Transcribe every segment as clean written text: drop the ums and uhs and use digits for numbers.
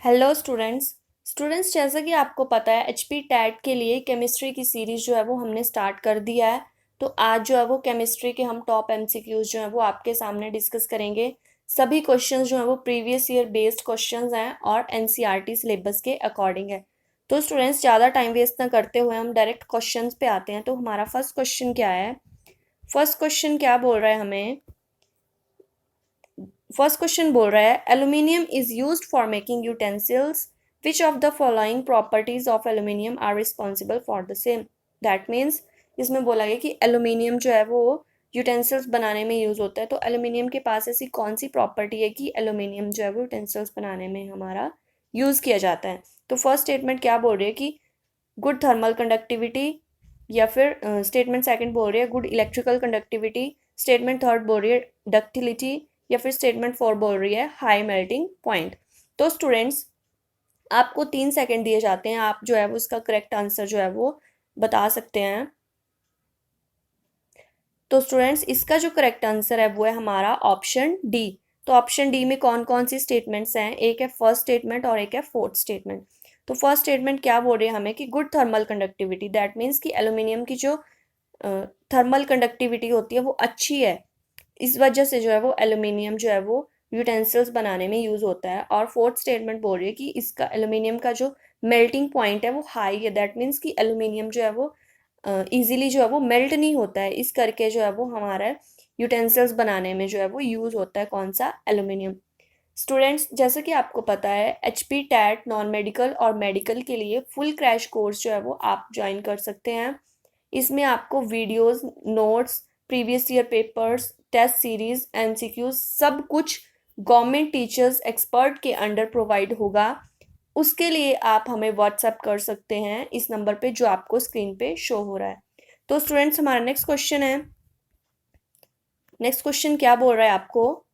Hello students जैसा कि आपको पता है एचपी टैट के लिए केमिस्ट्री की सीरीज जो है वो हमने स्टार्ट कर दिया है। तो आज जो है वो केमिस्ट्री के हम टॉप एमसीक्यूज जो है वो आपके सामने डिस्कस करेंगे। सभी क्वेश्चंस जो है वो प्रीवियस ईयर बेस्ड क्वेश्चंस हैं और एनसीईआरटी सिलेबस के अकॉर्डिंग है। तो स्टूडेंट्स ज़्यादा टाइम वेस्ट ना करते हुए हम डायरेक्ट क्वेश्चंस पे आते हैं। तो हमारा फर्स्ट क्वेश्चन क्या है? फर्स्ट क्वेश्चन क्या बोल रहा है हमें? फर्स्ट क्वेश्चन बोल रहा है aluminium is used for making utensils which of the following properties of aluminium are responsible for the same. That means इसमें बोला गया कि एल्यूमिनियम जो है वो यूटेंसिल्स बनाने में यूज होता है। तो एल्यूमिनियम के पास ऐसी कौन सी प्रॉपर्टी है कि एल्यूमिनियम जो है वो यूटेंसिल्स बनाने में हमारा यूज किया जाता है। तो फर्स्ट स्टेटमेंट क्या बोल रही है कि गुड थर्मल कंडक्टिविटी, या फिर स्टेटमेंट सेकंड बोल रही है good electrical conductivity, statement third बोल रही है डक्टिलिटी, या फिर स्टेटमेंट फोर बोल रही है हाई मेल्टिंग पॉइंट। तो स्टूडेंट्स आपको 3 सेकंड दिए जाते हैं, आप जो है वो उसका करेक्ट आंसर जो है वो बता सकते हैं। तो स्टूडेंट्स इसका जो करेक्ट आंसर है वो है हमारा ऑप्शन डी। तो ऑप्शन डी में कौन कौन सी स्टेटमेंट्स हैं? एक है फर्स्ट स्टेटमेंट और एक है फोर्थ स्टेटमेंट। तो फर्स्ट स्टेटमेंट क्या बोल रही है हमें कि good thermal conductivity, that means कि एल्यूमिनियम की जो थर्मल कंडक्टिविटी होती है वो अच्छी है, इस वजह से जो है वो एल्यूमिनियम जो है वो यूटेंसिल्स बनाने में यूज होता है। और फोर्थ स्टेटमेंट बोल रही है कि इसका एल्यूमिनियम का जो मेल्टिंग पॉइंट है वो हाई है, दैट मीन्स कि एल्यूमिनियम जो है वो इजीली जो है वो मेल्ट नहीं होता है, इस करके जो है वो हमारा यूटेंसिल्स बनाने में जो है वो यूज होता है कौन सा? एल्यूमिनियम। स्टूडेंट्स जैसे कि आपको पता है एचपी टैट नॉन मेडिकल और मेडिकल के लिए फुल क्रैश कोर्स जो है वो आप ज्वाइन कर सकते हैं। इसमें आपको videos, notes, previous year papers, test series, MCQs सब कुछ गवर्नमेंट टीचर्स एक्सपर्ट के अंडर प्रोवाइड होगा। उसके लिए आप हमें व्हाट्सएप कर सकते हैं इस नंबर पे जो आपको स्क्रीन पे शो हो रहा है। तो स्टूडेंट्स हमारा नेक्स्ट क्वेश्चन है, नेक्स्ट क्वेश्चन क्या बोल रहा है आपको?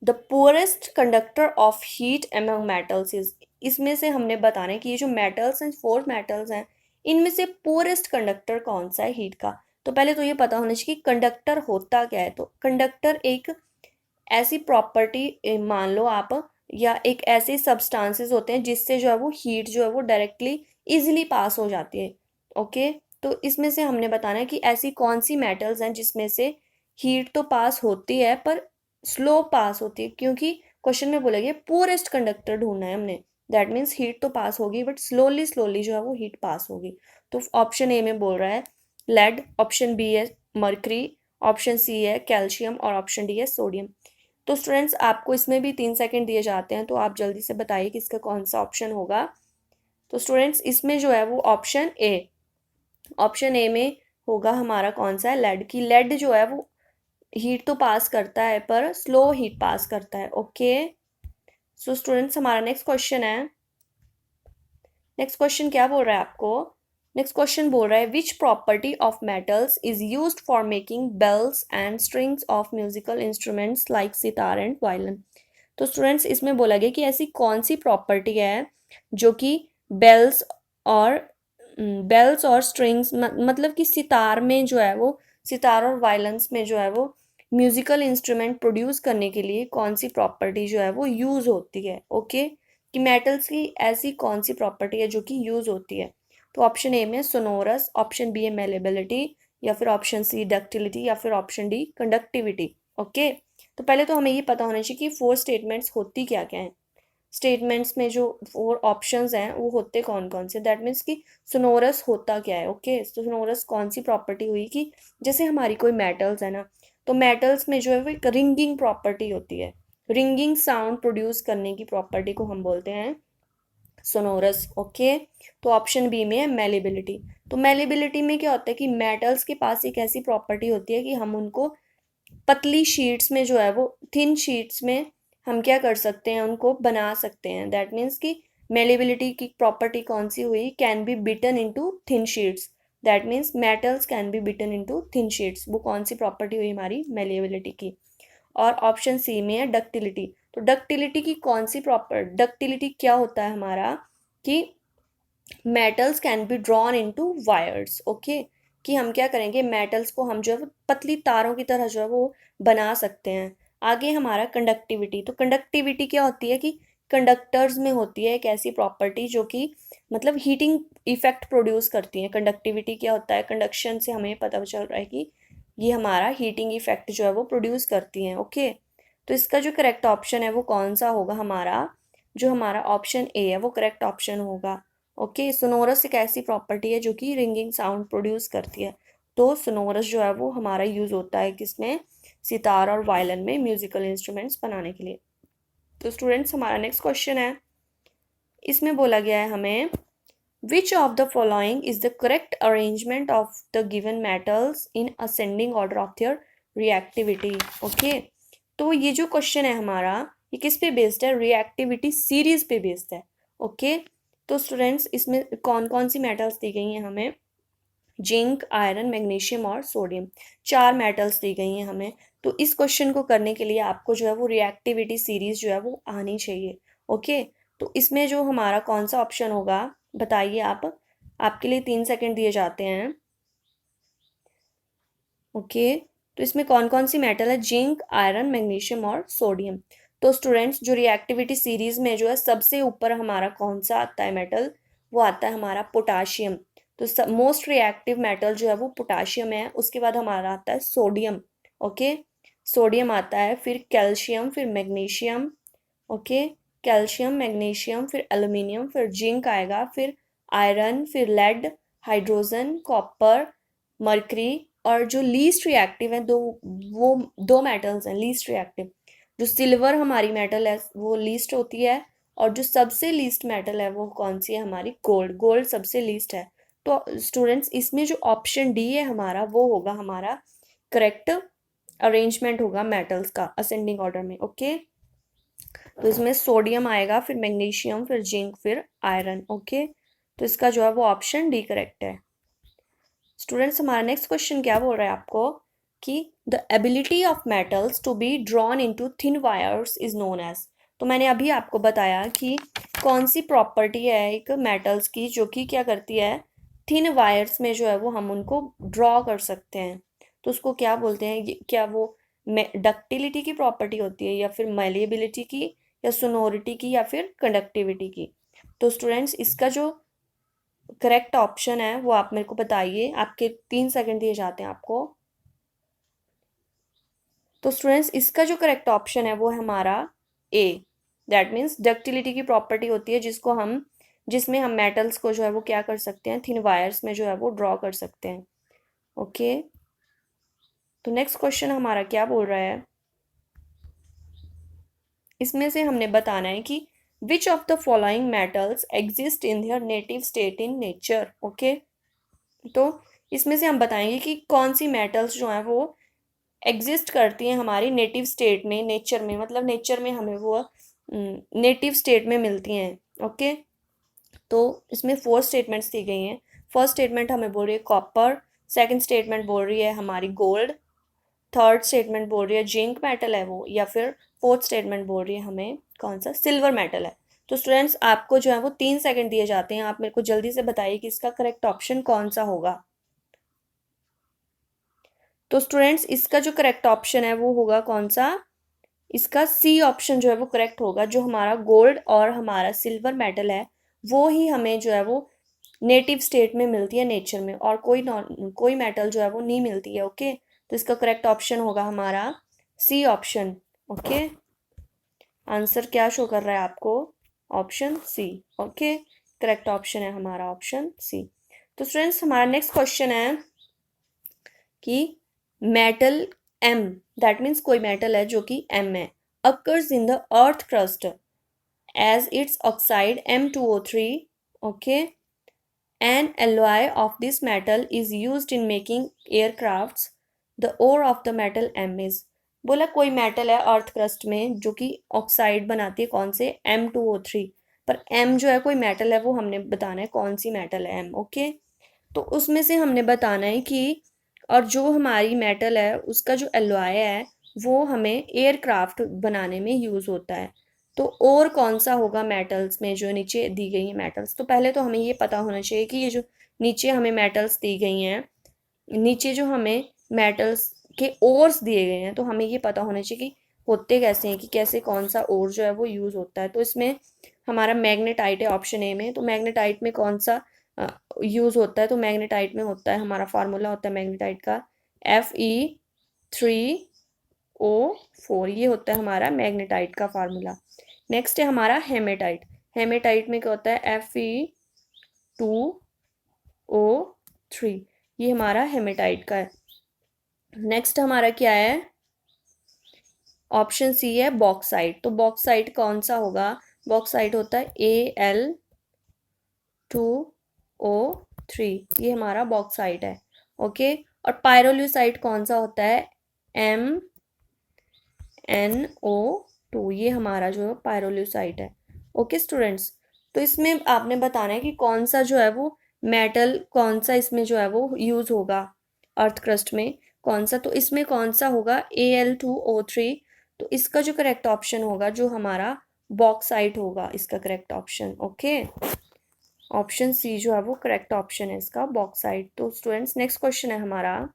The poorest conductor of heat among metals is. इसमें से हमने बताना है कि ये जो मेटल्स हैं, फोर मेटल्स हैं, इनमें से पुअरेस्ट कंडक्टर कौन सा है हीट का। तो पहले तो ये पता होना चाहिए कि कंडक्टर होता क्या है। तो कंडक्टर एक ऐसी प्रॉपर्टी मान लो आप, या एक ऐसे सब्सटेंसेस होते हैं जिससे जो है वो हीट जो है वो डायरेक्टली इजीली पास हो जाती है। ओके, तो इसमें से हमने बताना है कि ऐसी कौन सी मेटल्स हैं जिसमें से हीट तो पास होती है पर स्लो पास होती है, क्योंकि क्वेश्चन में बोला गया पुअरेस्ट कंडक्टर ढूंढना है हमने। दैट मीन्स हीट तो पास होगी बट स्लोली स्लोली जो है वो हीट पास होगी। तो ऑप्शन ए में बोल रहा है लेड, ऑप्शन बी है मर्करी, ऑप्शन सी है कैल्शियम और ऑप्शन डी है सोडियम। तो स्टूडेंट्स आपको इसमें भी 3 सेकंड दिए जाते हैं, तो आप जल्दी से बताइए कि इसका कौन सा ऑप्शन होगा। तो स्टूडेंट्स इसमें जो है वो ऑप्शन ए में होगा हमारा कौन सा है? लेड। की लेड जो है वो हीट तो पास करता है पर स्लो हीट पास करता है। ओके, सो स्टूडेंट्स हमारा नेक्स्ट क्वेश्चन है, नेक्स्ट क्वेश्चन क्या बोल रहा है आपको? नेक्स्ट क्वेश्चन बोल रहा है which property of metals is used for making bells and strings of musical instruments like sitar and violin. तो स्टूडेंट्स इसमें बोला गया कि ऐसी कौन सी प्रॉपर्टी है जो कि बेल्स और स्ट्रिंग्स, मतलब कि सितार में जो है वो, सितार और वायलेंस में जो है वो म्यूजिकल इंस्ट्रूमेंट प्रोड्यूस करने के लिए कौन सी प्रॉपर्टी जो है वो यूज होती है। ओके, कि मेटल्स की ऐसी कौन सी प्रॉपर्टी है जो कि यूज होती है। तो ऑप्शन ए में सोनोरस, ऑप्शन बी है मेलेबिलिटी, या फिर ऑप्शन सी डक्टिलिटी, या फिर ऑप्शन डी कंडक्टिविटी। ओके, तो पहले तो हमें ये पता होना चाहिए कि फोर स्टेटमेंट्स होती क्या क्या हैं। स्टेटमेंट्स में जो फोर ऑप्शंस हैं वो होते कौन कौन से? दैट मीन्स कि सोनोरस होता क्या है। ओके, तो सोनोरस कौन सी प्रॉपर्टी हुई कि जैसे हमारी कोई मेटल्स है ना, तो मेटल्स में जो है वो एक रिंगिंग प्रॉपर्टी होती है, रिंगिंग साउंड प्रोड्यूस करने की प्रॉपर्टी को हम बोलते हैं सोनोरस। ओके, तो ऑप्शन बी में है मेलेबिलिटी। तो मेलेबिलिटी में क्या होता है कि मेटल्स के पास एक ऐसी प्रॉपर्टी होती है कि हम उनको पतली शीट्स में जो है वो थिन शीट्स में हम क्या कर सकते हैं, उनको बना सकते हैं। दैट मीन्स कि मेलेबिलिटी की प्रॉपर्टी कौन सी हुई? Can be beaten into thin sheets. That means metals can be beaten into thin sheets, वो कौन सी प्रॉपर्टी हुई हमारी? मेलेबिलिटी की। और ऑप्शन सी में है डक्टिलिटी। तो डक्टिलिटी की कौन सी प्रॉपर, डक्टिलिटी क्या होता है हमारा कि metals can B drawn into wires. Okay, कि हम क्या करेंगे, मेटल्स को हम जो है वो पतली तारों की तरह जो है वो बना सकते हैं। आगे हमारा कंडक्टिविटी। तो कंडक्टिविटी क्या होती है कि कंडक्टर्स में होती है एक ऐसी प्रॉपर्टी जो कि मतलब हीटिंग इफेक्ट प्रोड्यूस करती है। कंडक्टिविटी क्या होता है, कंडक्शन से हमें पता चल रहा है कि ये हमारा हीटिंग इफेक्ट जो है वो प्रोड्यूस करती हैं। ओके, तो इसका जो करेक्ट ऑप्शन है वो कौन सा होगा हमारा, जो हमारा ऑप्शन ए है वो करेक्ट ऑप्शन होगा। ओके, सोनोरस एक ऐसी प्रॉपर्टी है जो कि रिंगिंग साउंड प्रोड्यूस करती है। तो सोनोरस जो है वो हमारा यूज़ होता है किसमें, सितार और वायलिन में, म्यूजिकल इंस्ट्रूमेंट्स बनाने के लिए। तो स्टूडेंट्स हमारा नेक्स्ट क्वेश्चन है, इसमें बोला गया है हमें which of the following is the correct arrangement of the given metals in ascending order of their reactivity. Okay, तो ये जो क्वेश्चन है हमारा ये किस पे बेस्ड है, रिएक्टिविटी सीरीज पे बेस्ड है। ओके, तो स्टूडेंट्स इसमें कौन कौन सी मेटल्स दी गई हैं हमें, जिंक, आयरन, मैग्नीशियम और सोडियम, 4 मेटल्स दी गई हैं हमें। तो इस क्वेश्चन को करने के लिए आपको जो है वो रिएक्टिविटी सीरीज जो है वो आनी चाहिए। ओके, तो इसमें जो हमारा कौन सा ऑप्शन होगा बताइए आप, आपके लिए 3 सेकंड दिए जाते हैं। ओके, तो इसमें कौन कौन सी मेटल है, जिंक, आयरन, मैग्नीशियम और सोडियम। तो स्टूडेंट्स जो रिएक्टिविटी सीरीज में जो है सबसे ऊपर हमारा कौन सा आता है मेटल, वो आता है हमारा पोटाशियम। तो मोस्ट रिएक्टिव मेटल जो है वो पोटाशियम है। उसके बाद हमारा आता है सोडियम। ओके, सोडियम आता है, फिर कैल्शियम, फिर मैग्नीशियम। ओके, कैल्शियम, मैग्नीशियम, फिर एल्यूमिनियम, फिर जिंक आएगा, फिर आयरन, फिर लेड, हाइड्रोजन, कॉपर, मर्करी। और जो लीस्ट रिएक्टिव है वो 2 मेटल्स हैं लीस्ट रिएक्टिव। जो सिल्वर हमारी मेटल है वो लीस्ट होती है, और जो सबसे लीस्ट मेटल है वो कौन सी है हमारी, गोल्ड। गोल्ड सबसे लीस्ट है। तो स्टूडेंट्स इसमें जो ऑप्शन डी है हमारा वो होगा हमारा करेक्ट अरेंजमेंट होगा मेटल्स का असेंडिंग ऑर्डर में। ओके, तो इसमें सोडियम आएगा, फिर मैग्नीशियम, फिर जिंक, फिर आयरन। ओके, तो इसका जो है वो ऑप्शन डी करेक्ट है। स्टूडेंट्स हमारा नेक्स्ट क्वेश्चन क्या बोल रहा है आपको कि the ability of metals to be drawn into thin wires is known as. तो मैंने अभी आपको बताया कि कौन सी प्रॉपर्टी है एक मेटल्स की जो कि क्या करती है, थिन वायर्स में जो है वो हम उनको ड्रॉ कर सकते हैं। तो उसको क्या बोलते हैं, क्या वो डक्टिलिटी की प्रॉपर्टी होती है, या फिर मेलिएबिलिटी की, या सोनोरिटी की, या फिर कंडक्टिविटी की। तो स्टूडेंट्स इसका जो करेक्ट ऑप्शन है वो आप मेरे को बताइए, आपके 3 सेकंड दिए जाते हैं आपको। तो स्टूडेंट्स इसका जो करेक्ट ऑप्शन है वो है हमारा ए, दैट मीन्स डक्टिलिटी की प्रॉपर्टी होती है जिसमें हम मेटल्स को जो है वो क्या कर सकते हैं, थिन वायर्स में जो है वो ड्रॉ कर सकते हैं। ओके, तो नेक्स्ट क्वेश्चन हमारा क्या बोल रहा है, इसमें से हमने बताना है कि विच of the following metals exist in their native state in nature. Okay, तो इसमें से हम बताएंगे कि कौन सी मेटल्स जो हैं वो एग्जिस्ट करती हैं हमारी नेटिव स्टेट में, नेचर में, मतलब नेचर में हमें वो नेटिव स्टेट में मिलती हैं। ओके, तो इसमें 4 स्टेटमेंट्स दी गई हैं। फर्स्ट स्टेटमेंट हमें बोल रही है कॉपर, सेकंड स्टेटमेंट बोल रही है हमारी गोल्ड, थर्ड स्टेटमेंट बोल रही है जिंक मेटल है वो, या फिर फोर्थ स्टेटमेंट बोल रही है हमें कौन सा, सिल्वर मेटल है। तो स्टूडेंट्स आपको जो है वो 3 सेकंड दिए जाते हैं, आप मेरे को जल्दी से बताइए कि इसका करेक्ट ऑप्शन कौन सा होगा। तो स्टूडेंट्स इसका जो करेक्ट ऑप्शन है वो होगा कौन सा, इसका सी ऑप्शन जो है वो करेक्ट होगा। जो हमारा गोल्ड और हमारा सिल्वर मेटल है वो ही हमें जो है वो नेटिव स्टेट में मिलती है नेचर में, और कोई मेटल जो है वो नहीं मिलती है। ओके, तो इसका करेक्ट ऑप्शन होगा हमारा सी ऑप्शन। ओके, आंसर क्या शो कर रहा है आपको, option C. Okay, correct option है हमारा ऑप्शन सी। तो स्टूडेंट्स हमारा नेक्स्ट क्वेश्चन है कि मेटल एम, दैट मीन्स कोई मेटल है जो कि एम है, occurs in the earth crust as its oxide M2O3. Okay, an alloy of this metal is used in making aircrafts. The ore of the metal M is, बोला कोई metal है earth crust में जो कि oxide बनाती है कौन से, M2O3। पर M जो है कोई मेटल है वो हमने बताना है कौन सी मेटल है M। ओके, तो उसमें से हमने बताना है कि, और जो हमारी मेटल है उसका जो एलॉय है वो हमें एयरक्राफ्ट बनाने में यूज़ होता है। तो और कौन सा होगा मेटल्स में जो नीचे दी गई है मेटल्स। तो पहले तो हमें ये पता होना चाहिए कि ये जो नीचे हमें मेटल्स दी गई हैं, नीचे जो हमें मेटल्स के ओर्स दिए गए हैं, तो हमें ये पता होना चाहिए कि होते कैसे हैं, कि कैसे कौन सा ओर जो है वो यूज़ होता है। तो इसमें हमारा मैग्नेटाइट है ऑप्शन ए में। तो मैग्नेटाइट में कौन सा यूज़ होता है, तो मैग्नेटाइट में होता है, हमारा फार्मूला होता है मैग्नेटाइट का Fe3O4, ये होता है हमारा मैग्नेटाइट का फार्मूला। नेक्स्ट है हमारा हेमेटाइट। हेमेटाइट में क्या होता है Fe2O3, ये हमारा हेमेटाइट का है। नेक्स्ट हमारा क्या है, ऑप्शन सी है बॉक्साइट। तो बॉक्साइट कौन सा होगा, बॉक्साइट होता है Al2O3, ये हमारा बॉक्साइट है। ओके, और पायरोल्यूसाइट कौन सा होता है, MnO2, ये हमारा जो है पायरोल्यूसाइट है। ओके स्टूडेंट्स, तो इसमें आपने बताना है कि कौन सा जो है वो मेटल, कौन सा इसमें जो है वो यूज होगा अर्थ क्रस्ट में, कौन सा, तो इसमें कौन सा होगा Al2O3। तो इसका जो करेक्ट ऑप्शन होगा जो हमारा बॉक्साइट होगा, इसका correct option. Okay, option C जो है वो करेक्ट ऑप्शन है इसका, बॉक्साइट। तो स्टूडेंट्स नेक्स्ट क्वेश्चन है हमारा,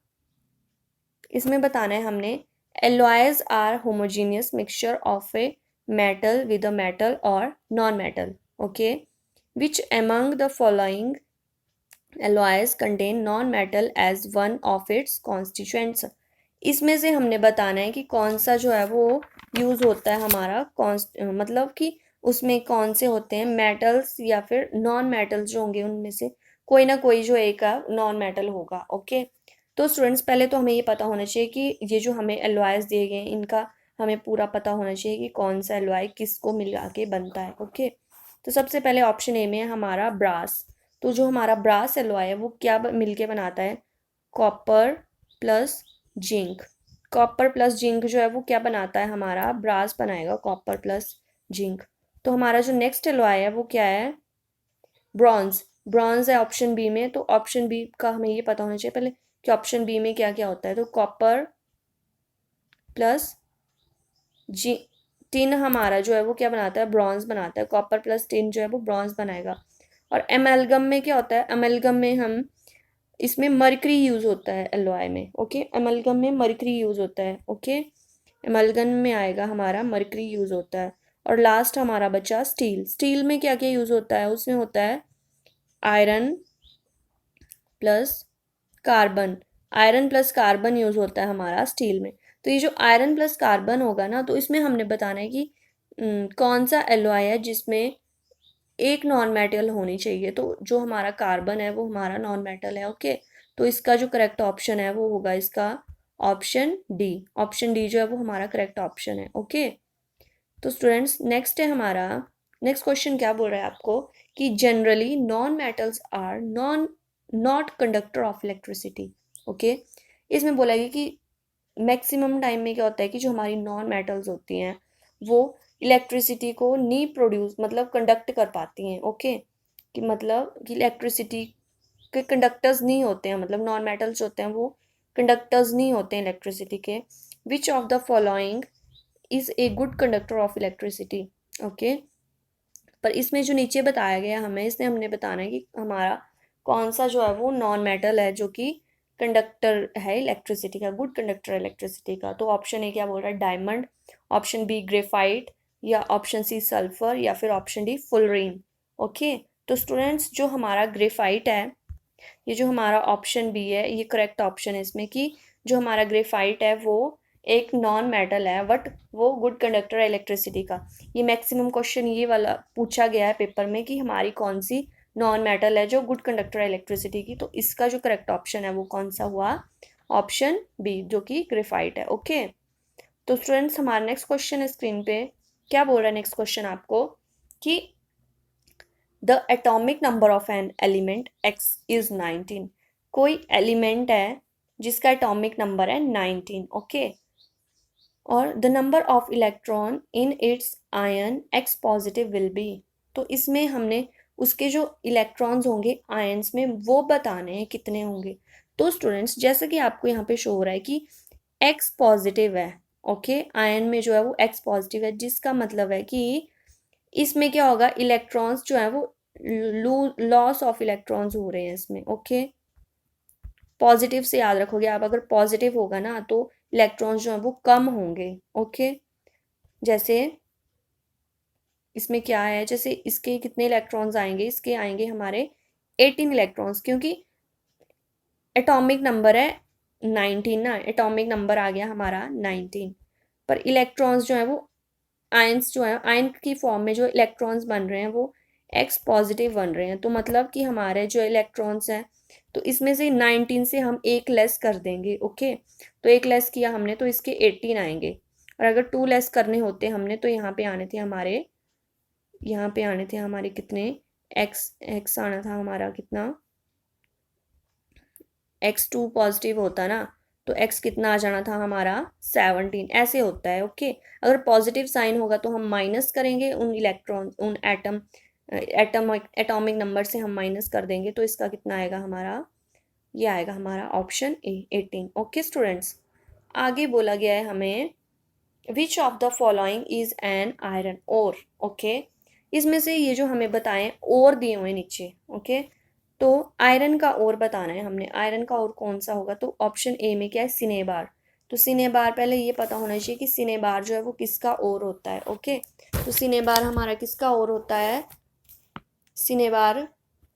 इसमें बताना है हमने, alloys are homogeneous mixture of a metal with a metal or non-metal. Okay, which among the following alloys contain non-metal as one of its constituents? इसमें से हमने बताना है कि कौन सा जो है वो यूज होता है हमारा मतलब कि उसमें कौन से होते हैं मेटल्स या फिर नॉन मेटल्स जो होंगे, उनमें से कोई ना कोई जो एक नॉन मेटल होगा। ओके, तो स्टूडेंट्स पहले तो हमें ये पता होना चाहिए कि ये जो हमें एलॉयज दिए गए हैं इनका हमें पूरा पता होना चाहिए कि कौन सा एलॉय किसको मिला के बनता है। ओके, तो सबसे पहले ऑप्शन ए में है हमारा ब्रास। तो जो हमारा ब्रास एलॉय है वो क्या मिलके बनाता है, copper plus zinc. Copper plus zinc जो है वो क्या बनाता है, हमारा ब्रास बनाएगा, कॉपर प्लस जिंक। तो हमारा जो नेक्स्ट एलॉय है वो क्या है, ब्रॉन्ज। ब्रॉन्ज है ऑप्शन बी में। तो ऑप्शन बी का हमें ये पता होना चाहिए पहले कि ऑप्शन बी में क्या क्या होता है। तो कॉपर प्लस जी टिन हमारा जो है वो क्या बनाता है, ब्रॉन्ज बनाता है। कॉपर प्लस टिन जो है वो ब्रॉन्ज बनाएगा। और एमेलगम में क्या होता है, एमेलगम में हम इसमें मरकरी यूज होता है एलॉय में। ओके, एमेलगम में मरकरी यूज होता है। ओके, एमेलगम में आएगा हमारा मरकरी यूज होता है। और लास्ट हमारा बचा स्टील। स्टील में क्या क्या यूज होता है, उसमें होता है iron plus carbon. Iron plus carbon use होता है हमारा स्टील में। तो ये जो आयरन प्लस कार्बन होगा ना, तो इसमें हमने बताना है कि कौन सा एलॉय है जिसमें एक नॉन मेटल होनी चाहिए। तो जो हमारा कार्बन है वो हमारा नॉन मेटल है। ओके, तो इसका जो करेक्ट ऑप्शन है वो होगा इसका ऑप्शन डी। ऑप्शन डी जो है वो हमारा करेक्ट ऑप्शन है। ओके, तो स्टूडेंट्स नेक्स्ट है हमारा, नेक्स्ट क्वेश्चन क्या बोल रहा है आपको कि generally non metals are not conductor of electricity. Okay, इसमें बोला गया कि मैक्सिमम टाइम में क्या होता है कि जो हमारी नॉन मेटल्स होती हैं वो इलेक्ट्रिसिटी को नहीं प्रोड्यूस, मतलब कंडक्ट कर पाती हैं। ओके, कि मतलब कि इलेक्ट्रिसिटी के कंडक्टर्स नहीं होते हैं, मतलब नॉन मेटल्स होते हैं वो कंडक्टर्स नहीं होते हैं इलेक्ट्रिसिटी के। विच of the following is a good conductor of electricity. Okay, पर इसमें जो नीचे बताया गया हमें, इसने हमने बताना है कि हमारा कौन सा जो है वो नॉन मेटल है जो कि कंडक्टर है इलेक्ट्रिसिटी का, गुड कंडक्टर है इलेक्ट्रिसिटी का। तो ऑप्शन ए क्या बोल रहा है, डायमंड। ऑप्शन बी ग्रेफाइट, या ऑप्शन सी सल्फर, या फिर ऑप्शन डी फुलरीन। ओके, तो स्टूडेंट्स जो हमारा ग्रेफाइट है, ये जो हमारा ऑप्शन बी है ये करेक्ट ऑप्शन है इसमें, कि जो हमारा ग्रेफाइट है वो एक नॉन मेटल है बट वो गुड कंडक्टर है इलेक्ट्रिसिटी का। ये मैक्सिमम क्वेश्चन ये वाला पूछा गया है पेपर में कि हमारी कौन सी नॉन मेटल है जो गुड कंडक्टर है इलेक्ट्रिसिटी की। तो इसका जो करेक्ट ऑप्शन है वो कौन सा हुआ, ऑप्शन बी जो कि ग्रेफाइट है। ओके, तो स्टूडेंट्स हमारा नेक्स्ट क्वेश्चन है स्क्रीन पे, क्या बोल रहा है नेक्स्ट क्वेश्चन आपको कि the atomic number of an element x is 19। कोई एलिमेंट है जिसका एटॉमिक नंबर है 19। ओके, और the number of electron in its ion x positive will be. तो इसमें हमने उसके जो इलेक्ट्रॉन्स होंगे आयन्स में वो बताने हैं कितने होंगे। तो स्टूडेंट्स जैसे कि आपको यहाँ पे शो हो रहा है कि एक्स पॉजिटिव है। ओके, आयन में जो है वो एक्स पॉजिटिव है, जिसका मतलब है कि इसमें क्या होगा, इलेक्ट्रॉन्स जो है वो लॉस ऑफ इलेक्ट्रॉन्स हो रहे हैं इसमें। ओके, पॉजिटिव से याद रखोगे आप, अगर पॉजिटिव होगा ना तो इलेक्ट्रॉन्स जो है वो कम होंगे। ओके, जैसे इसमें क्या है, जैसे इसके कितने इलेक्ट्रॉन्स आएंगे, इसके आएंगे हमारे 18 इलेक्ट्रॉन्स, क्योंकि एटॉमिक नंबर है 19 ना, एटॉमिक नंबर आ गया हमारा 19। पर इलेक्ट्रॉन्स जो है वो आयंस जो है, आयन की फॉर्म में जो इलेक्ट्रॉन्स बन रहे हैं वो एक्स पॉजिटिव बन रहे हैं। तो मतलब कि हमारे जो इलेक्ट्रॉन्स हैं, तो इसमें से 19 से हम एक लेस कर देंगे। ओके, तो एक लेस किया हमने तो इसके 18 आएंगे, और अगर 2 लेस करने होते हमने तो यहाँ पे आने थे हमारे, यहाँ पे आने थे हमारे कितने, एक्स एक्स आना था हमारा कितना, x2 पॉजिटिव होता ना, तो x कितना आ जाना था हमारा 17, ऐसे होता है। ओके, अगर पॉजिटिव साइन होगा तो हम माइनस करेंगे उन इलेक्ट्रॉन, उन एटॉमिक नंबर से हम माइनस कर देंगे, तो इसका कितना आएगा हमारा, ये आएगा हमारा ऑप्शन ए 18। ओके स्टूडेंट्स, आगे बोला गया है हमें which of the following is an iron ore. Okay, इसमें से ये जो हमें बताएं और दिए हुए नीचे। ओके, तो आयरन का ओर बताना है हमने, आयरन का ओर कौन सा होगा, तो ऑप्शन ए में क्या है, सिनेबार। तो सिनेबार, पहले ये पता होना चाहिए कि सिनेबार जो है वो किसका ओर होता है। ओके, तो सिनेबार हमारा किसका ओर होता है, सिनेबार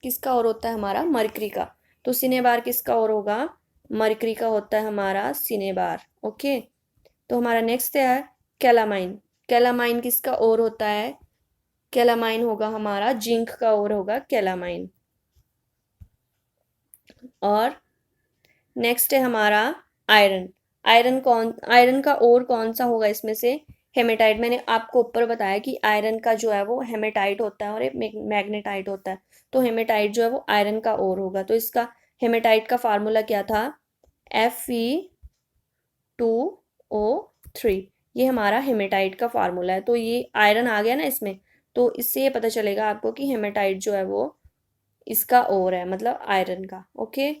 किसका ओर होता है हमारा, मरकरी का। तो सिनेबार किसका ओर होगा, मरकरी का होता है हमारा सिनेबार। ओके, तो हमारा नेक्स्ट है कैलामाइन। कैलामाइन किसका ओर होता है, कैलामाइन होगा हमारा जिंक का ओर होगा कैलामाइन। और नेक्स्ट है हमारा आयरन। आयरन का ओर कौन सा होगा इसमें से, हेमेटाइट। मैंने आपको ऊपर बताया कि आयरन का जो है वो हेमेटाइट होता है और एक मैग्नेटाइट होता है। तो हेमेटाइट जो है वो आयरन का ओर होगा। तो इसका हेमेटाइट का फार्मूला क्या था, Fe2O3, ये हमारा हेमेटाइट का फार्मूला है। तो ये आयरन आ गया ना इसमें, तो इससे ये पता चलेगा आपको कि हेमेटाइट जो है वो इसका ओर है, मतलब आयरन का। ओके,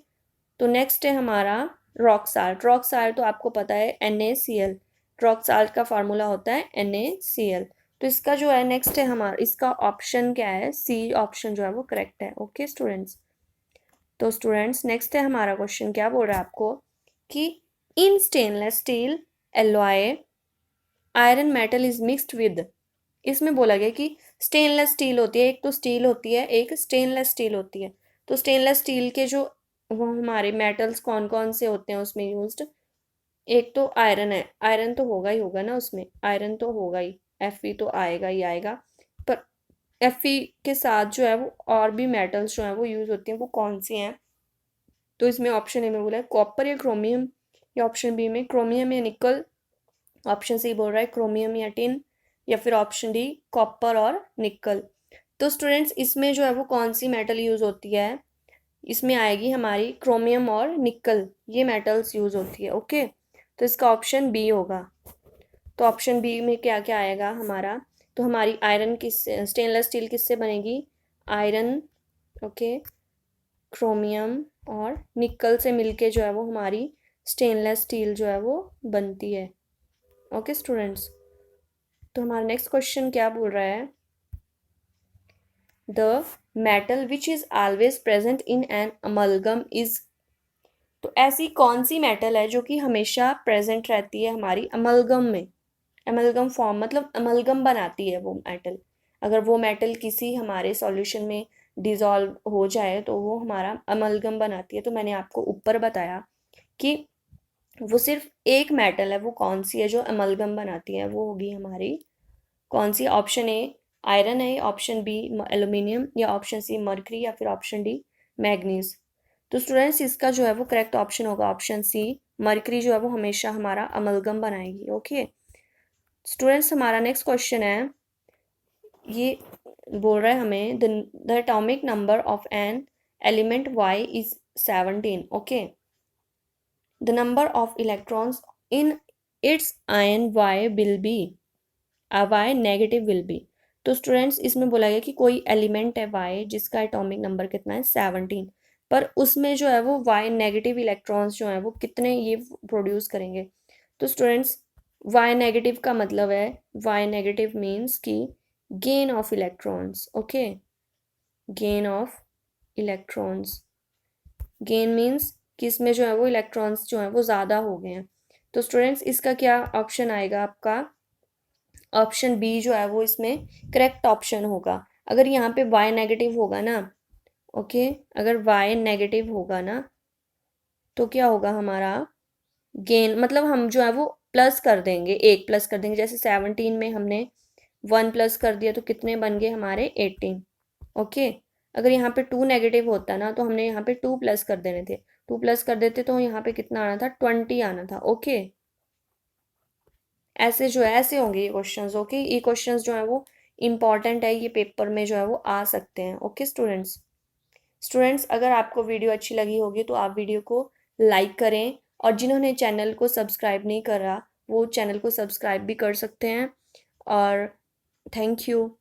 तो नेक्स्ट है हमारा रॉक साल्ट। रॉक साल्ट तो आपको पता है NaCl, रॉक साल्ट का फार्मूला होता है NaCl। तो इसका जो है नेक्स्ट है हमारा, इसका ऑप्शन क्या है, सी ऑप्शन जो है वो करेक्ट है। ओके स्टूडेंट्स, तो स्टूडेंट्स नेक्स्ट है हमारा क्वेश्चन, क्या बोल रहा है आपको कि in stainless steel alloy iron metal is mixed with. इसमें बोला गया कि स्टेनलेस स्टील होती है, एक तो स्टील होती है, एक स्टेनलेस स्टील होती है। तो स्टेनलेस स्टील के जो वो हमारे मेटल्स कौन कौन से होते हैं उसमें यूज्ड, एक तो आयरन है, आयरन तो होगा ही होगा ना उसमें, आयरन तो होगा ही, Fe तो आएगा ही आएगा। पर Fe के साथ जो है वो और भी मेटल्स जो है वो यूज होती हैं, वो कौन सी हैं, तो इसमें ऑप्शन ए में बोला है कॉपर या क्रोमियम, या ऑप्शन बी में क्रोमियम या निकल, ऑप्शन सी बोल रहा है क्रोमियम या टिन, या फिर ऑप्शन डी कॉपर और निकल। तो स्टूडेंट्स इसमें जो है वो कौन सी मेटल यूज होती है, इसमें आएगी हमारी क्रोमियम और निकल, ये मेटल्स यूज होती है। ओके, तो इसका ऑप्शन बी होगा। तो ऑप्शन बी में क्या क्या आएगा हमारा, तो हमारी आयरन किस, स्टेनलेस स्टील किससे बनेगी, आयरन, ओके, क्रोमियम और निकल से मिलके जो है वो हमारी स्टेनलेस स्टील जो है वो बनती है। ओके स्टूडेंट्स, तो हमारा नेक्स्ट क्वेश्चन क्या बोल रहा है, the metal which is always present in an amalgam is. तो ऐसी कौन सी मेटल है जो कि हमेशा प्रेजेंट रहती है हमारी अमलगम में, अमलगम फॉर्म मतलब अमलगम बनाती है वो मेटल। अगर वो मेटल किसी हमारे सॉल्यूशन में डिजॉल्व हो जाए तो वो हमारा अमलगम बनाती है। तो मैंने आपको ऊपर बताया कि वो सिर्फ एक मेटल है, वो कौन सी है जो अमलगम बनाती है, वो होगी हमारी कौन सी, ऑप्शन ए आयरन है, ऑप्शन बी एल्यूमिनियम, या ऑप्शन सी मर्करी, या फिर ऑप्शन डी मैग्नीज। तो स्टूडेंट्स इसका जो है वो करेक्ट ऑप्शन होगा ऑप्शन सी, मर्करी जो है वो हमेशा हमारा अमलगम बनाएगी। ओके स्टूडेंट्स, हमारा नेक्स्ट क्वेश्चन है, ये बोल रहा है हमें the atomic number of an element Y is 17। Okay, the number of electrons in its ion Y will be, Y negative will be. तो स्टूडेंट्स इसमें बोला गया कि कोई एलिमेंट है Y जिसका एटॉमिक नंबर कितना है 17, पर उसमें जो है वो Y नेगेटिव इलेक्ट्रॉन्स जो है वो कितने ये प्रोड्यूस करेंगे। तो स्टूडेंट्स Y नेगेटिव का मतलब है, Y नेगेटिव मीन्स कि gain of electrons. Okay, gain of electrons, gain means कि इसमें जो है वो इलेक्ट्रॉन्स जो है वो ज़्यादा हो गए हैं। तो स्टूडेंट्स इसका क्या ऑप्शन आएगा आपका, ऑप्शन बी जो है वो इसमें करेक्ट ऑप्शन होगा। अगर यहाँ पे y नेगेटिव होगा ना, ओके, अगर y नेगेटिव होगा ना तो क्या होगा हमारा गेन, मतलब हम जो है वो प्लस कर देंगे, एक प्लस कर देंगे। जैसे 17 में हमने 1 प्लस कर दिया तो कितने बन गए हमारे 18। ओके, अगर यहाँ पे 2 नेगेटिव होता ना तो हमने यहाँ पे 2 प्लस कर देने थे, 2 प्लस कर देते तो यहाँ पे कितना आना था, 20 आना था। ओके, ऐसे जो है ऐसे होंगे ये क्वेश्चंस। ओके, ये क्वेश्चंस जो है वो इम्पॉर्टेंट है, ये पेपर में जो है वो आ सकते हैं। ओके स्टूडेंट्स अगर आपको वीडियो अच्छी लगी होगी तो आप वीडियो को लाइक करें, और जिन्होंने चैनल को सब्सक्राइब नहीं करा वो चैनल को सब्सक्राइब भी कर सकते हैं। और थैंक यू।